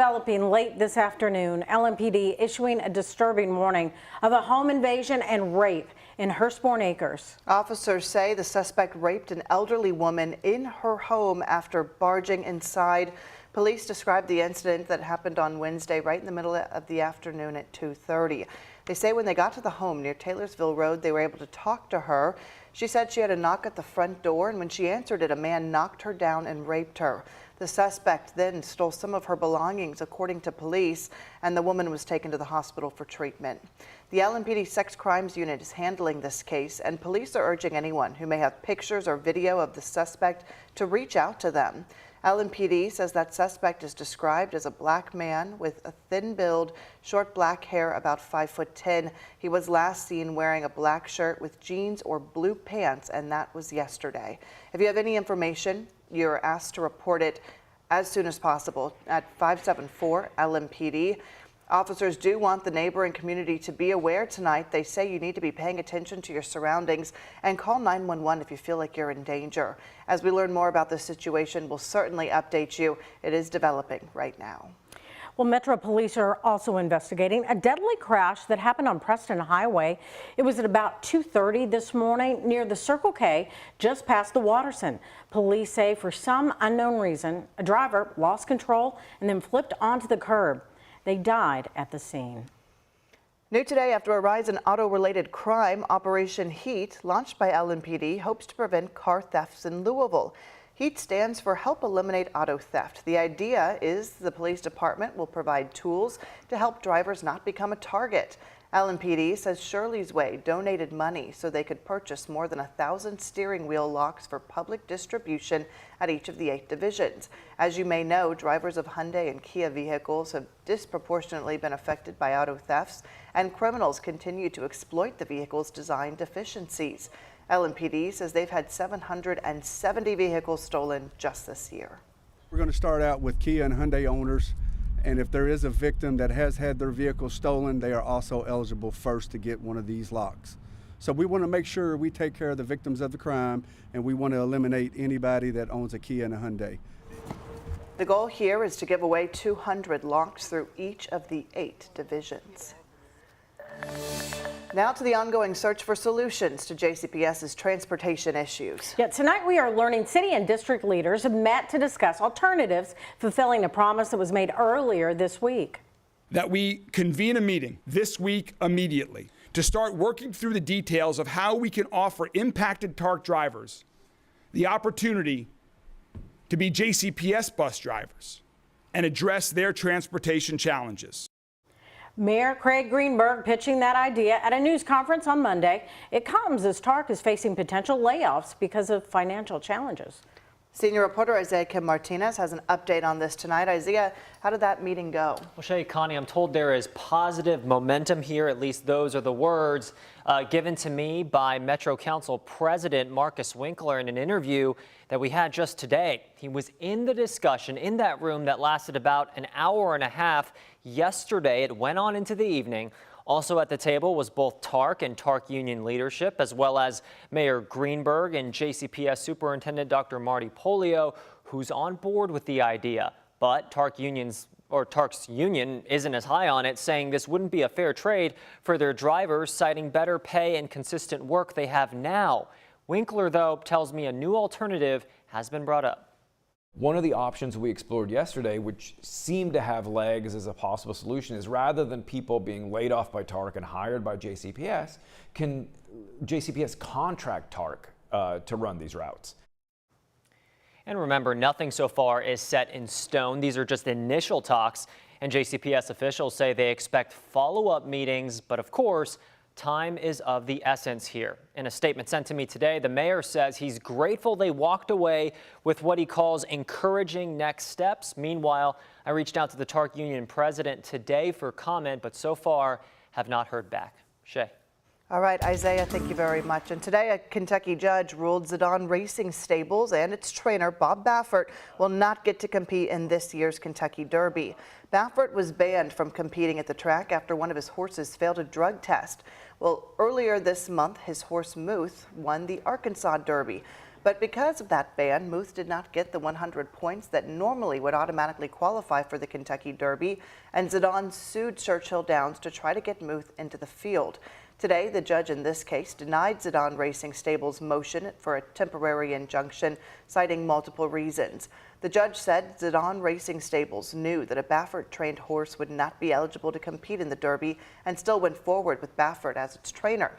Developing late this afternoon, LMPD issuing a disturbing warning of a home invasion and rape in Hurstbourne Acres. Officers say the suspect raped an elderly woman in her home after barging inside. Police described the incident that happened on Wednesday right in the middle of the afternoon at 2:30. They say when they got to the home near Taylorsville Road, they were able to talk to her. She said she had a knock at the front door, and when she answered it, a man knocked her down and raped her. The suspect then stole some of her belongings, according to police, and the woman was taken to the hospital for treatment. The LMPD Sex Crimes Unit is handling this case, and police are urging anyone who may have pictures or video of the suspect to reach out to them. LMPD says that suspect is described as a black man with a thin build, short black hair, about 5'10". He was last seen wearing a black shirt with jeans or blue pants, and that was yesterday. If you have any information, you're asked to report it as soon as possible at 574-LMPD. Officers do want the neighbor and community to be aware tonight. They say you need to be paying attention to your surroundings and call 911 if you feel like you're in danger. As we learn more about this situation, we'll certainly update you. It is developing right now. Well, Metro Police are also investigating a deadly crash that happened on Preston Highway. It was at about 2:30 this morning near the Circle K, just past the Watterson. Police say for some unknown reason, a driver lost control and then flipped onto the curb. They died at the scene. New today, after a rise in auto-related crime, Operation Heat, launched by LMPD, hopes to prevent car thefts in Louisville. HEAT stands for Help Eliminate Auto Theft. The idea is the police department will provide tools to help drivers not become a target. LMPD says Shirley's Way donated money so they could purchase more than 1,000 steering wheel locks for public distribution at each of the 8 divisions. As you may know, drivers of Hyundai and Kia vehicles have disproportionately been affected by auto thefts, and criminals continue to exploit the vehicles' design deficiencies. LMPD says they've had 770 vehicles stolen just this year. We're going to start out with Kia and Hyundai owners, and if there is a victim that has had their vehicle stolen, they are also eligible first to get one of these locks. So we want to make sure we take care of the victims of the crime, and we want to eliminate anybody that owns a Kia and a Hyundai. The goal here is to give away 200 locks through each of the 8 divisions. Now to the ongoing search for solutions to JCPS's transportation issues. Yeah, tonight we are learning city and district leaders have met to discuss alternatives, fulfilling a promise that was made earlier this week. That we convene a meeting this week immediately to start working through the details of how we can offer impacted TARC drivers the opportunity to be JCPS bus drivers and address their transportation challenges. Mayor Craig Greenberg pitching that idea at a news conference on Monday. It comes as TARC is facing potential layoffs because of financial challenges. Senior reporter Isaiah Kim Martinez has an update on this tonight. Isaiah, how did that meeting go? Well, Shay, Connie, I'm told there is positive momentum here. At least those are the words given to me by Metro Council President Marcus Winkler in an interview that we had just today. He was in the discussion in that room that lasted about an hour and a half yesterday. It went on into the evening. Also at the table was both TARC and TARC union leadership, as well as Mayor Greenberg and JCPS Superintendent Dr. Marty Polio, who's on board with the idea. But TARC's union isn't as high on it, saying this wouldn't be a fair trade for their drivers, citing better pay and consistent work they have now. Winkler, though, tells me a new alternative has been brought up. One of the options we explored yesterday, which seemed to have legs as a possible solution, is rather than people being laid off by TARC and hired by JCPS, can JCPS contract TARC to run these routes? And remember, nothing so far is set in stone. These are just initial talks, and JCPS officials say they expect follow-up meetings, but of course, time is of the essence here. In a statement sent to me today, the mayor says he's grateful they walked away with what he calls encouraging next steps. Meanwhile, I reached out to the TARC union president today for comment, but so far have not heard back. Shay. All right, Isaiah, thank you very much. And today, a Kentucky judge ruled Zidane Racing Stables and its trainer, Bob Baffert, will not get to compete in this year's Kentucky Derby. Baffert was banned from competing at the track after one of his horses failed a drug test. Well, earlier this month, his horse Muth won the Arkansas Derby. But because of that ban, Muth did not get the 100 points that normally would automatically qualify for the Kentucky Derby, and Zidane sued Churchill Downs to try to get Muth into the field. Today, the judge in this case denied Zidane Racing Stable's motion for a temporary injunction, citing multiple reasons. The judge said Zidane Racing Stables knew that a Baffert-trained horse would not be eligible to compete in the Derby and still went forward with Baffert as its trainer.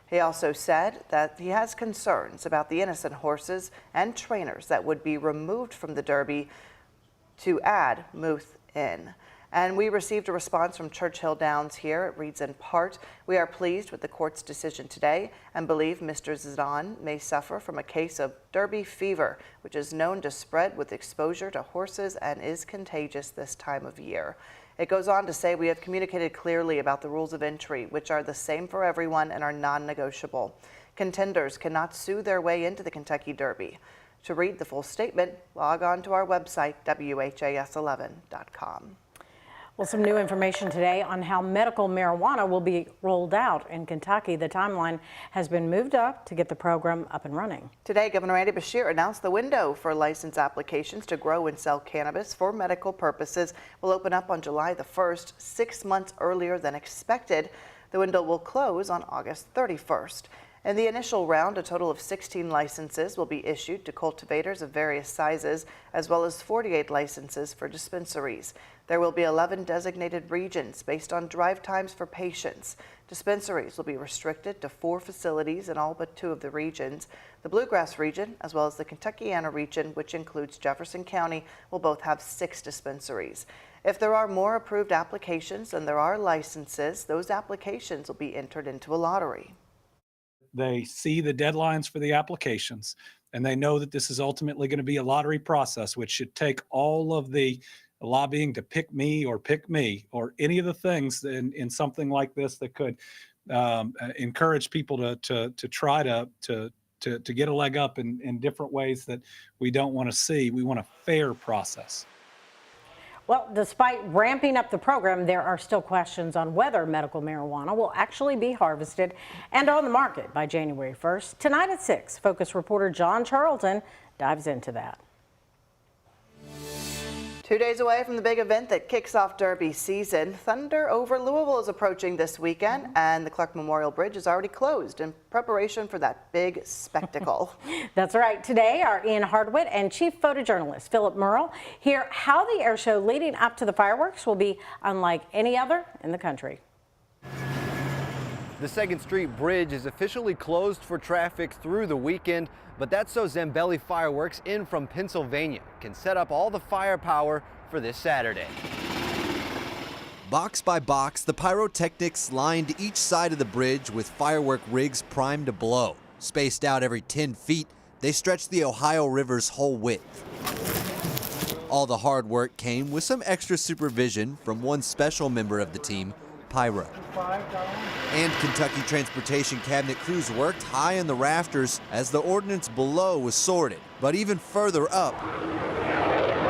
He also said that he has concerns about the innocent horses and trainers that would be removed from the Derby to add Muth in. And we received a response from Churchill Downs here. It reads in part, "We are pleased with the court's decision today and believe Mr. Zidane may suffer from a case of Derby fever, which is known to spread with exposure to horses and is contagious this time of year." It goes on to say, "We have communicated clearly about the rules of entry, which are the same for everyone and are non-negotiable. Contenders cannot sue their way into the Kentucky Derby." To read the full statement, log on to our website, WHAS11.com. Well, some new information today on how medical marijuana will be rolled out in Kentucky. The timeline has been moved up to get the program up and running. Today, Governor Andy Beshear announced the window for license applications to grow and sell cannabis for medical purposes will open up on July the 1st, 6 months earlier than expected. The window will close on August 31st. In the initial round, a total of 16 licenses will be issued to cultivators of various sizes, as well as 48 licenses for dispensaries. There will be 11 designated regions based on drive times for patients. Dispensaries will be restricted to 4 facilities in all but 2 of the regions. The Bluegrass region, as well as the Kentuckiana region, which includes Jefferson County, will both have 6 dispensaries. If there are more approved applications than there are licenses, those applications will be entered into a lottery. They see the deadlines for the applications, and they know that this is ultimately going to be a lottery process, which should take all of the lobbying to pick me or any of the things in something like this that could encourage people to try to get a leg up in different ways that we don't want to see. We want a fair process. Well, despite ramping up the program, there are still questions on whether medical marijuana will actually be harvested and on the market by January 1st. Tonight at 6, Focus reporter John Charlton dives into that. 2 days away from the big event that kicks off Derby season, thunder over Louisville is approaching this weekend, and the Clark Memorial Bridge is already closed in preparation for that big spectacle. That's right. Today, our Ian Hardwitt and chief photojournalist Philip Merle hear how the air show leading up to the fireworks will be unlike any other in the country. The 2nd Street Bridge is officially closed for traffic through the weekend, but that's so Zambelli Fireworks in from Pennsylvania can set up all the firepower for this Saturday. Box by box, the pyrotechnics lined each side of the bridge with firework rigs primed to blow. Spaced out every 10 feet, they stretched the Ohio River's whole width. All the hard work came with some extra supervision from one special member of the team, Pyro. And Kentucky Transportation Cabinet crews worked high in the rafters as the ordnance below was sorted. But even further up,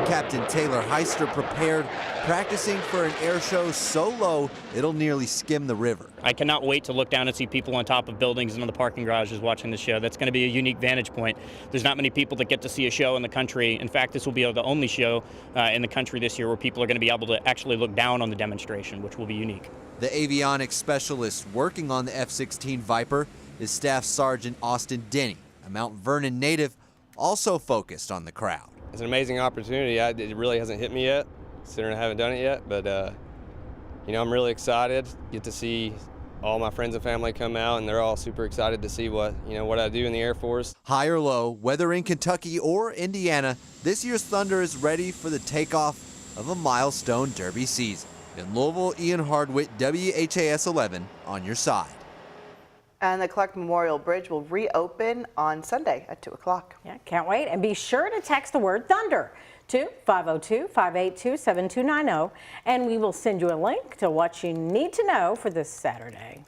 Captain Taylor Heister prepared, practicing for an air show so low it'll nearly skim the river. I cannot wait to look down and see people on top of buildings and on the parking garages watching the show. That's going to be a unique vantage point. There's not many people that get to see a show in the country. In fact, this will be the only show in the country this year where people are going to be able to actually look down on the demonstration, which will be unique. The avionics specialist working on the F-16 Viper is Staff Sergeant Austin Denny, a Mount Vernon native, also focused on the crowd. It's an amazing opportunity. It really hasn't hit me yet, considering I haven't done it yet, but I'm really excited. Get to see all my friends and family come out, and they're all super excited to see what I do in the Air Force. High or low, whether in Kentucky or Indiana, this year's Thunder is ready for the takeoff of a milestone Derby season. In Louisville, Ian Hardwitt, WHAS 11 on your side. And the Clark Memorial Bridge will reopen on Sunday at 2 o'clock. Yeah, can't wait. And be sure to text the word Thunder to 502-582-7290, and we will send you a link to what you need to know for this Saturday.